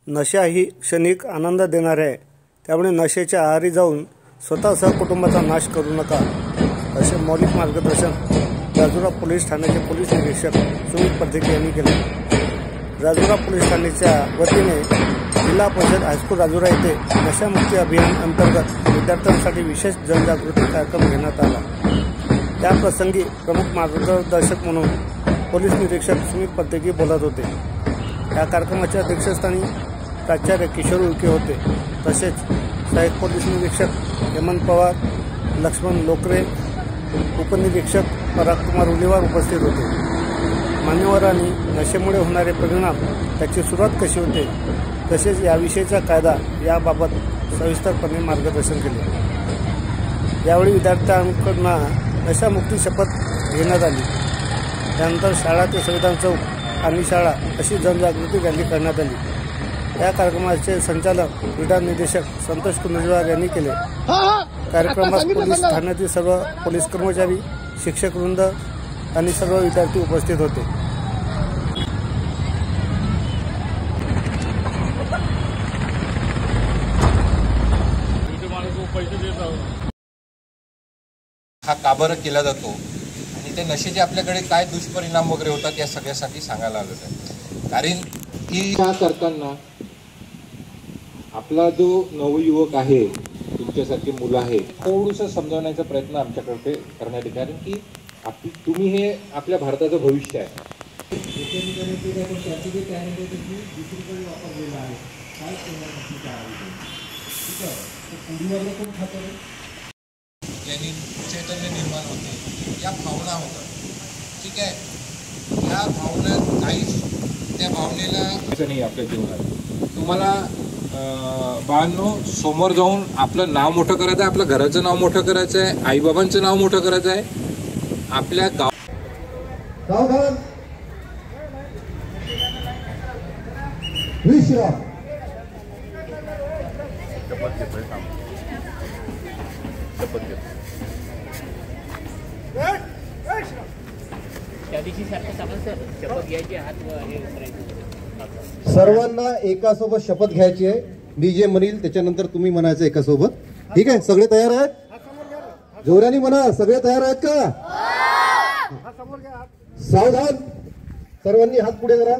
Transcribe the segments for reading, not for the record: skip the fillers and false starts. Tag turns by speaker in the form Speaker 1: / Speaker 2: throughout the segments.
Speaker 1: नशा ही क्षणिक आनंद देणारी आहे, त्यामुळे नशेच्या आहारी जाऊन स्वतःसह कुटुंबाचा नाश करू नका, असे मौलिक मार्गदर्शन राजुरा पोलीस ठाण्याचे पोलीस निरीक्षक सुमित परदेशी यांनी केले। राजुरा पोलीस ठाण्याच्या वतीने जिल्हा परिषद हायस्कूल राजुरा येथे नशामुक्ती अभियान अंतर्गत विद्यार्थ्यांसाठी विशेष जनजागृती कार्यक्रम घेण्यात आला। त्याप्रसंगी प्रमुख मार्गदर्शक म्हणून पोलीस निरीक्षक सुमित परदेशी बोलत होते। या कार्यक्रमाच्या अध्यक्षस्थानी प्राचार्य किशोर उल्के होते, तसेच सहाय्यक पोलीस निरीक्षक हेमंत पवार, लक्ष्मण लोकरे, उपनिरीक्षक पराग कुमार उलीवार उपस्थित होते। मान्यवरांनी नशेमुळे होणारे परिणाम, त्याची सुरुवात कशी होते, तसेच याविषयीचा कायदा याबाबत सविस्तरपणे मार्गदर्शन केले। यावेळी विद्यार्थ्यांकडून नशामुक्ती शपथ घेण्यात आली। त्यानंतर शाळा ते संविधान चौक आणि शाळा अशी जनजागृती रॅली करण्यात आली। या कार्यक्रमाचे संचालक क्रीडा निदेशक संतोष कुंजवार यांनी केले। कार्यक्रमात पोलीस ठाण्यातील सर्व पोलीस कर्मचारी, शिक्षक वृंद आणि सर्व विद्यार्थी उपस्थित होते।
Speaker 2: हा का बरं केला जातो आणि ते नशेचे आपल्याकडे काय दुष्परिणाम वगैरे होतात या सगळ्यासाठी सांगायला आलं आहे। कारण की
Speaker 3: हा करताना आपला जो नवयुवक आहे, तुमच्यासारखी मुलं आहे, थोडंसं समजावण्याचा प्रयत्न आमच्याकडे करण्यात येते, कारण की तुम्ही हे आपल्या भारताचं भविष्य आहे।
Speaker 2: ज्यांनी चैतन्य निर्माण होते, या भावना होतात, ठीक आहे। या भावना काहीच त्या भावनेला
Speaker 3: नाही आपल्या जीवनात। तुम्हाला बाळांनो, समोर जाऊन आपलं नाव मोठं करायचं आहे, आपल्या घराचं नाव मोठं करायचं आहे, आईबाबांचं नाव मोठं करायचं आहे, आपल्या गाव
Speaker 4: सर्वांना एकासोबत शपथ घ्यायची आहे। मी जे म्हणेल त्याच्यानंतर तुम्ही म्हणायचं एकासोबत, ठीक आहे? सगळे तयार आहेत? जोराने म्हणा, सगळे तयार आहेत का? सावधान, सर्वांनी हात पुढे करा।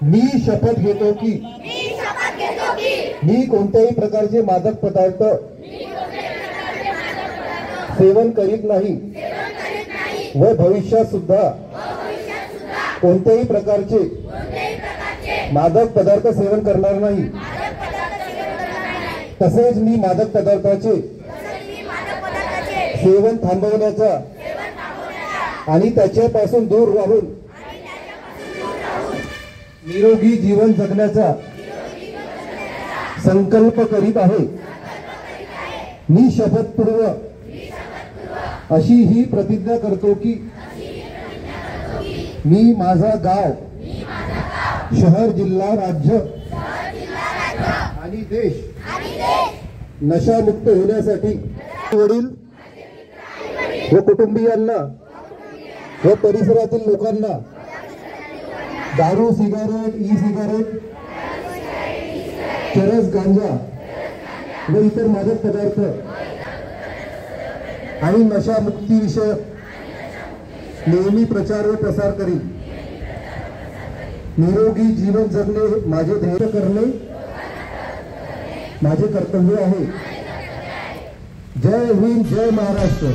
Speaker 4: मी शपथ घेतो की मी कोणत्याही प्रकारचे मादक पदार्थ सेवन करीत नाही व भविष्यात सुद्धा कोणत्याही प्रकारचे मादक पदार्थ सेवन करणार नाही। तसेच मी मादक पदार्थाचे सेवन थांबवण्याचा आणि त्याच्यापासून दूर राहून निरोगी जीवन जगण्याचा संकल्प करीत आहे। मी शपथपूर्वक अशी ही प्रतिज्ञा करतो की मी माझा गाव, शहर, जिल्हा, राज्य आणि देश नशामुक्त होण्यासाठी वडील व कुटुंबियांना व परिसरातील लोकांना दारू, सिगारेट, ई सिगारेट, चरस, गांजा व इतर मादक पदार्थ आणि नशामुक्ती विषयक नेहमी प्रचार व प्रसार करीन। निरोगी जीवन जगणे माझे ध्येय करणे माझे कर्तव्य आहे। जय हिंद, जय महाराष्ट्र।